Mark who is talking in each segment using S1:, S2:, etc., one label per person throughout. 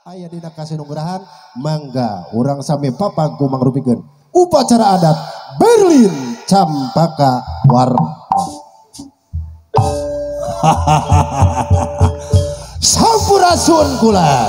S1: aya dina kasinugrahan mangga urang sami papangku mangrupikeun upacara adat Berlin Campaka Warna. Sampurasun kulan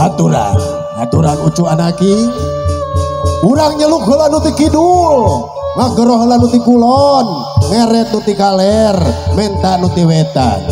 S1: aturan ucu anaki urang nyeluk heula nu ti kidul ngageroh heula nu ti kulon ngeret nu ti kaler menta nu ti wetan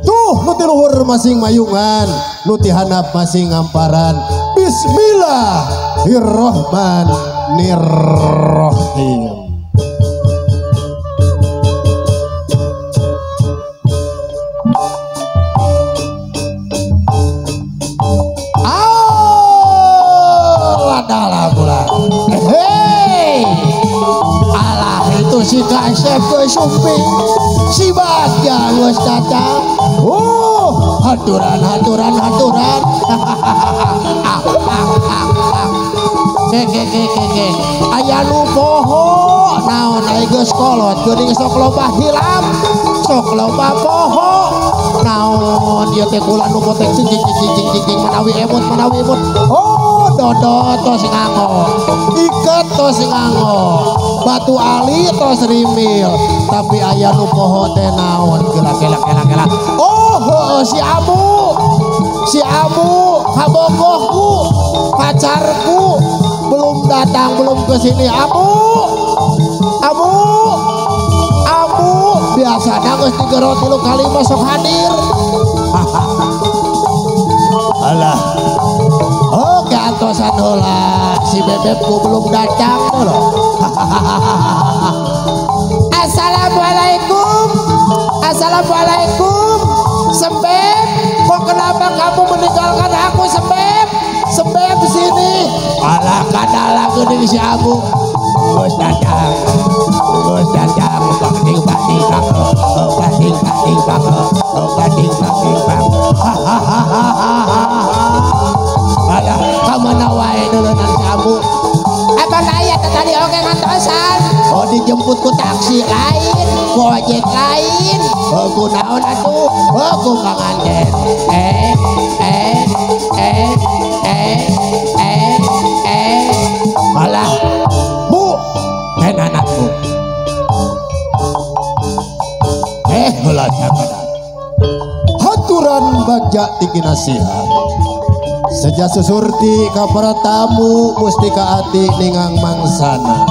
S1: tuh nu ti luhur masing mayungan nu ti handap masing ngamparan. Bismillahirrahmanirrahim. Si kasep ke sumping si bagja geus datang. Haturan ke aya nu poho naon aya geus kolot geuning sok loba hilap sok loba poho naon ieu teh kula nu potek cicing manawi emut dodot tos nganggo iket tos nganggo batu ali tos rimil tapi aya nu poho teh naon gela si amu kabogohku pacarku belum datang belum kesini. Amu biasanya geus 3 kali masuk hadir. Alah oke antosan heula si bebekku belum datang loh. Assalamualaikum Sembeb, kok kenapa kamu meninggalkan aku Sembeb sini. Alah kadala geuning si Abu geus datang banding alah kamana wae deulenan si Abu. Apa aya tadi oke ngantosan? Oh dijemput ku taksi lain, ku ojek lain. Ku naon atuh? Ku panganten. Malah Bu, ten anakmu. Heula cakedan. Haturan bagja tiki nasihat. Seja susurti ka para tamu mustika ati ningang mangsana.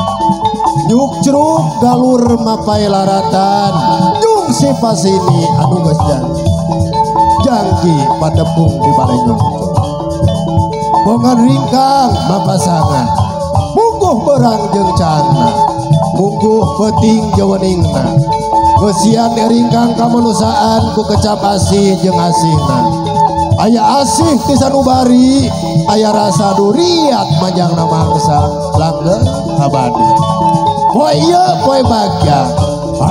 S1: Yuk ceruk galur mapai laratan jung si pasini anu geus jangki padepung di balai nyongco bongan ringkang mapasangan mungguh berang jeung cana mungguh peting jaweningna geusian ringkang kamanusaan ku kecap asih jeung asihna. Aya asih ti sanubari aya rasa duriat manjangna mangsa langgeng abadi. Poe ieu poe bagja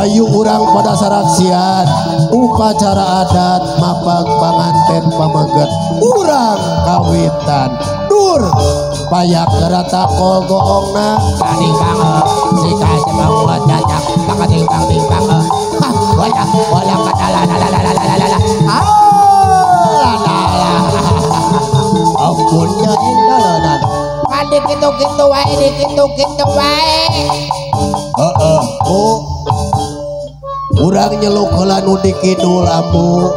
S1: ayu urang pada saraksian upacara adat mapag panganten pameget urang kawitan dur payak gerata kogoongna kadingkang si kasebang buat cacak pakadingkang wala kadala ampunnya indalenan kadek gitu wae urang nyeluk heula nu di kidul amu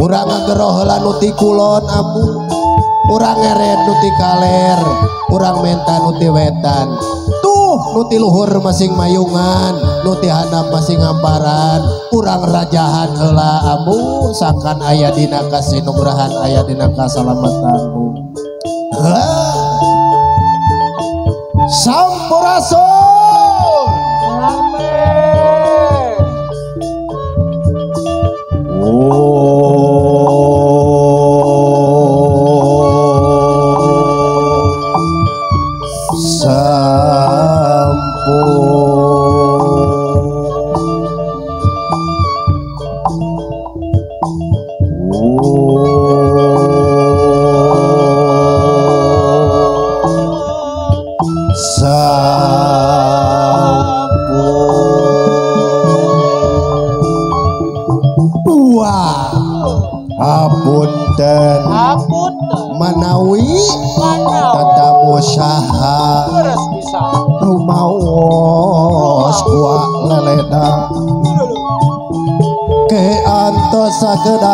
S1: urang ngageroh heula nu ti kulon amu urang ngeret nu ti kaler urang menta nu ti wetan tuh nu ti luhur masing mayungan nu ti handap masing ngamparan urang rajahan heula amu sangkan aya dina kasinugrahan aya dina kasalametanmu. Sampurasun. Sa Manawi tatamu saha rumaos gua leleda ke antos sakedap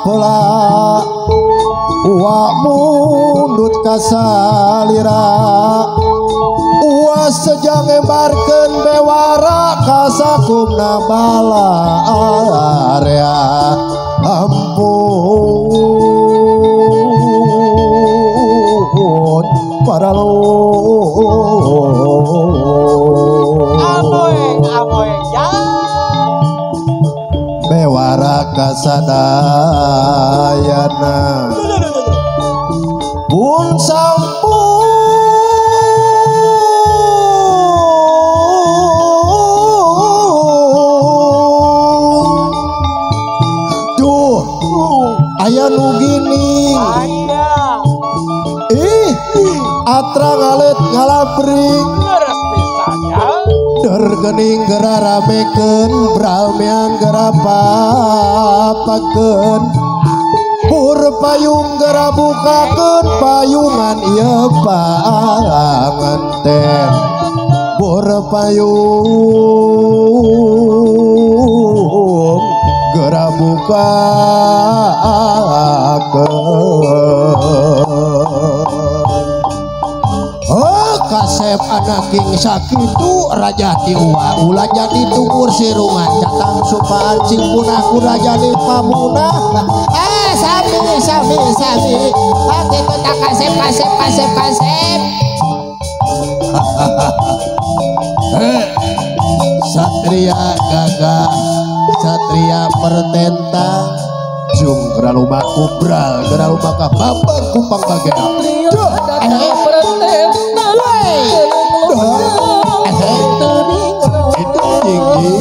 S1: pula wa mundut kasalira wa sejang embarkeun bewara kasakumna bala area ampun para lo amoeng ya bewara kasadayana pun sampun duh aya nu gini atra ngalet ngalabring dergening gera ramekeun bralmean gera papakeun pur payung gera bukakeun payungan ieu panganten pur payung gera bukakeun kasep anak king sakitu raja tiwa ulah jadi tunggur sirungan catang supaan cingkunaku raja di pamunah sami pakai kota kasep satria gagah satria pertentang jung geraluma kubral geraluma kabambang kumpang bagel itu tinggi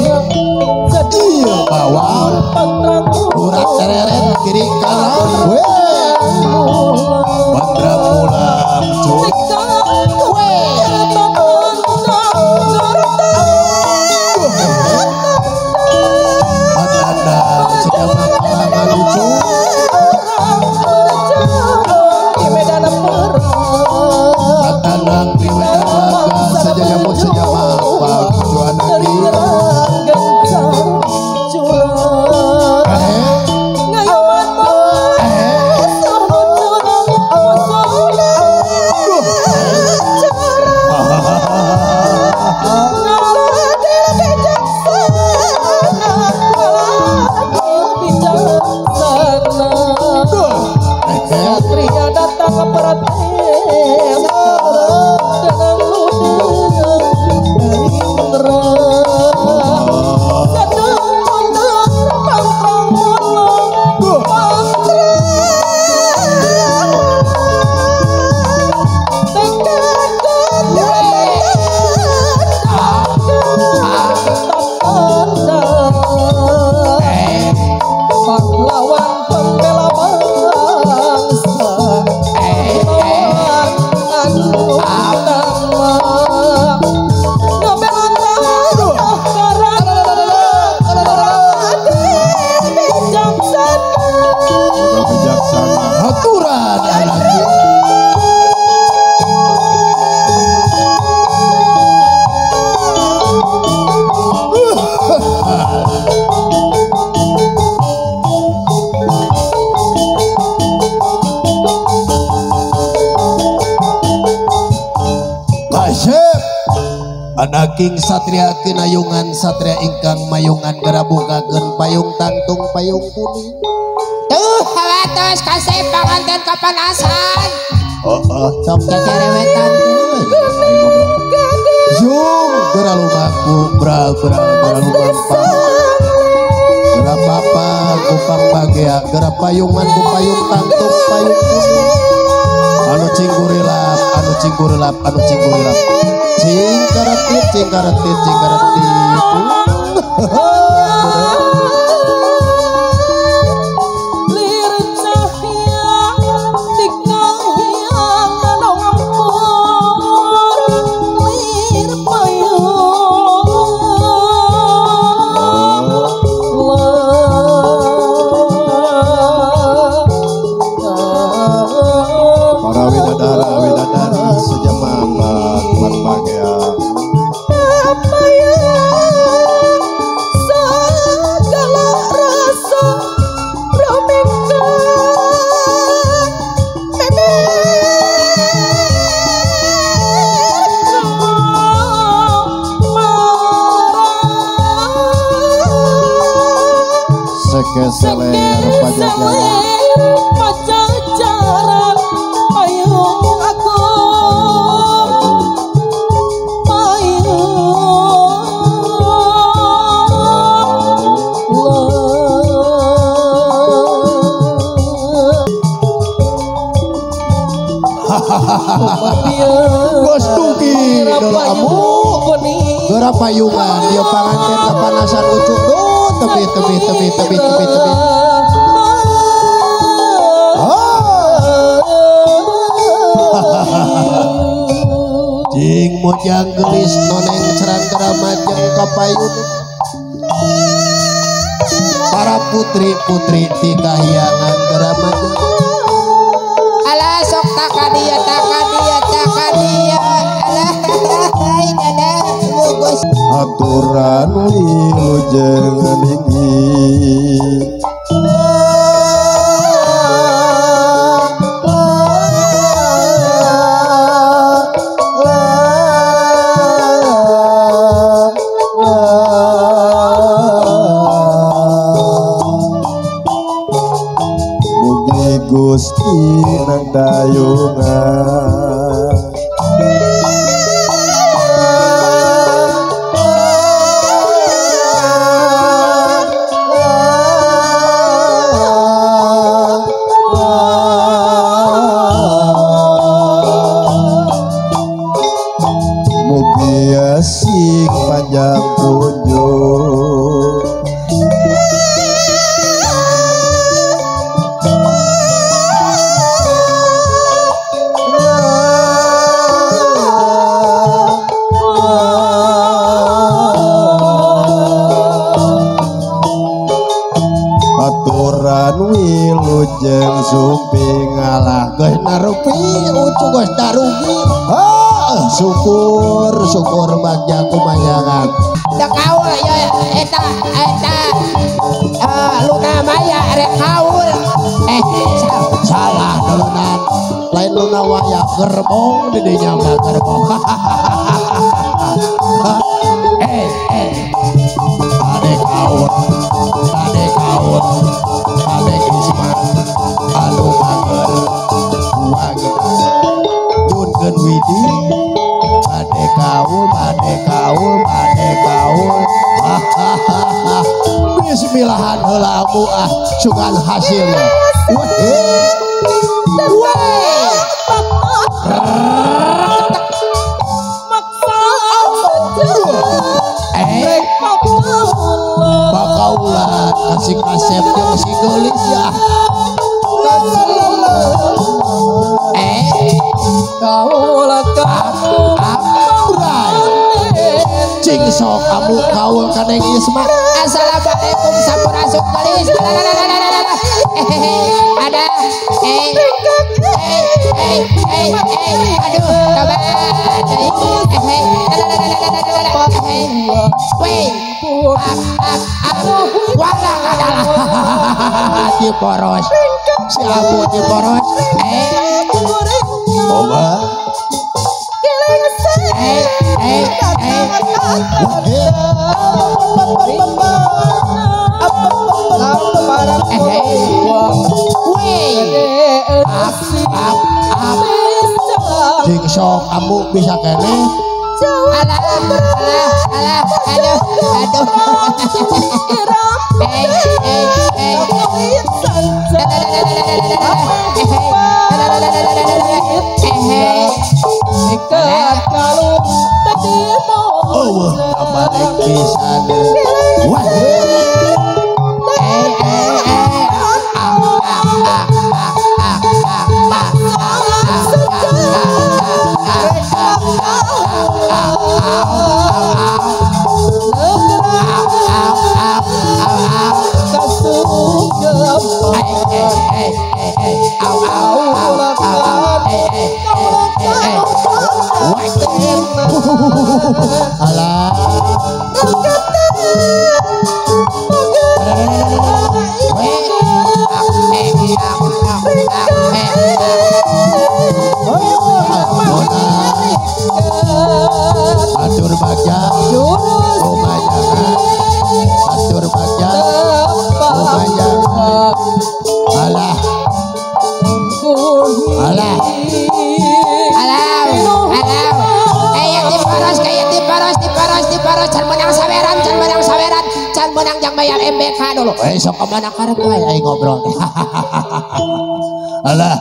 S1: iya bawang urat tereret kiri kanan bandra pulang cuy bandana sedang kalangan lucu tanang di wedan laga saja nyamuk senyama pangjuan lagi King satria kinayungan satria ingkang mayungan gerabukakeun payung tangtung payung kuning tuh hawatos kasih panganten kapanasan sok cacerewetan jung geralumaku bral lumampang gera papa kupang bagea gera payungan ku payung tangtung payung kuning anu cinggurilap cingkaretit
S2: lir cahya dikayang ngampur lir payung
S1: seler pajajaran
S2: pajajaran payung aku
S1: Bos Tuki kamu gerak payungan dia panganten kepanasan ucuk tebi jing mojang gelis noneng cerang geramajeng kapayun para putri-putri di kahyangan geramajeng
S3: alah sok takadia alah hai dada bagus
S1: aturan wilujeng ninggi Gusti nang dayungan mugi asik panjang kunjung wilujeng sumping ngalah geus narupi ucu geus darugi syukur bagja kumayangan
S3: da kaul ya eta Luna Maya rek kaul
S1: salah dulunan lain Luna Maya gerbong di dinya gerbong ade kaul ade Isma anu mager wangi junkeun widi ade kaul bismillahan heula amu sugan hasilnya bakaulan kasih kasep jeung si geulis ya
S2: kaulah
S1: cing sok kamu kaul kaneng Isma
S3: assalamualaikum sampurasun gelis ada aduh coba
S1: wala adalah di poros si abu di poros oba cing sok kamu bisa kene
S3: alah aduh
S1: abalik pisan wah alah atur bagja lumayan atur bagja lumayan
S3: bayar MBK dulu.
S1: Sok kemana karek wae aing ngobrol. Alah.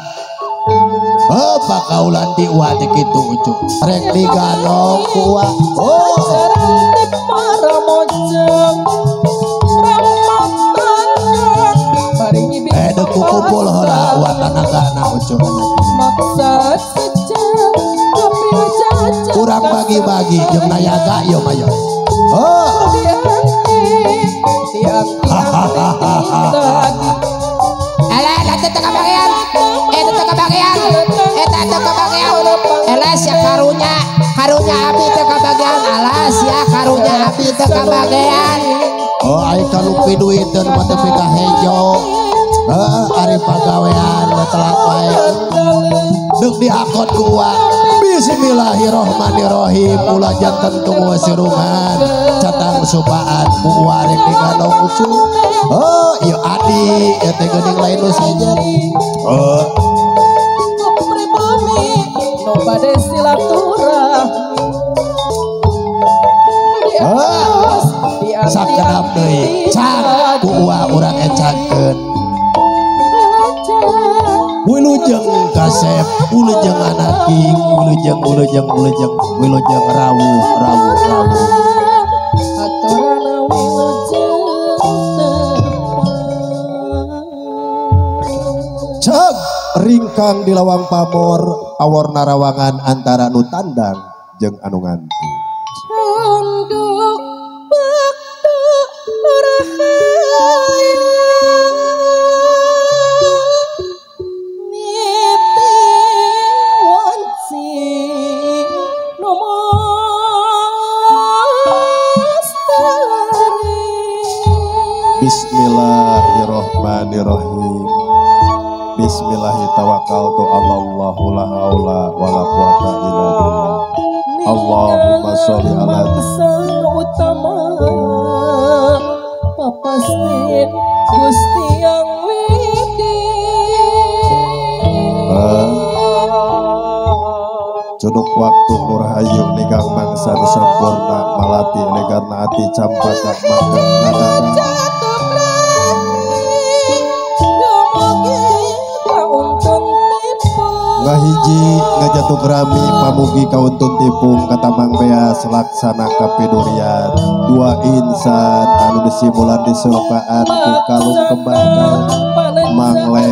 S1: Apa kaulan di uwa teh kitu ucuk. Rek diganong ku uwa. Oh.
S2: para mojang ramatan paringi
S1: Dek kumpul heula uwa tanagana ucuk.
S2: maksud sejak tapi jajan
S1: Kurang bagi-bagi jeung nayaga yo mah yo. Oh.
S2: tiang
S3: Alah, teu kabagian. Teu kabagian. Eta teu kabagian. Elas ya karunya abi teu kabagian. Alas ya karunya abi teu kabagian.
S1: Oh, ai kalau piduiteun mah teu pika hejo. Ari pagawean telat wae. Deuk diakot ku uwa. Bismillahirrahmanirrahim. Ulah janten tunggu sirungan. Catang supaan ku uwa rek diganong ucu. Oh, ieu adi, ieu teh geuning lain nu saja. Oh,
S2: pribumi no bade silaturahmi
S1: sakedap deui. Cak ku uwa urang ecakeun. Wilujeng kasep, wilujeng anaking, wilujeng rawuh.
S2: aturana wilujeng
S1: Cek ringkang di lawang pamor awor narawangan antara nu tandang jeung anu nganti.
S2: Tunduk waktu rahaya niti wansi nomostari
S1: Bismillahirrahmanirrahim. Bismillahirrahmanirrahim. Allahu la haula wala quwata illa billah. Allahumma sholli ala
S2: sang utama papasti Gusti yang widi
S1: Cuduk waktu nurhayu negang mangsa nu sampurna malati negarna ati campaka makan nadana
S2: jatuh lagi kauntun tipu
S1: ngahiji ngajatuh gerami pamugi kauntun tipung katamang beas laksana kapidurian dua insan anu disimulan disulkaan ku kalung kembangkan mangle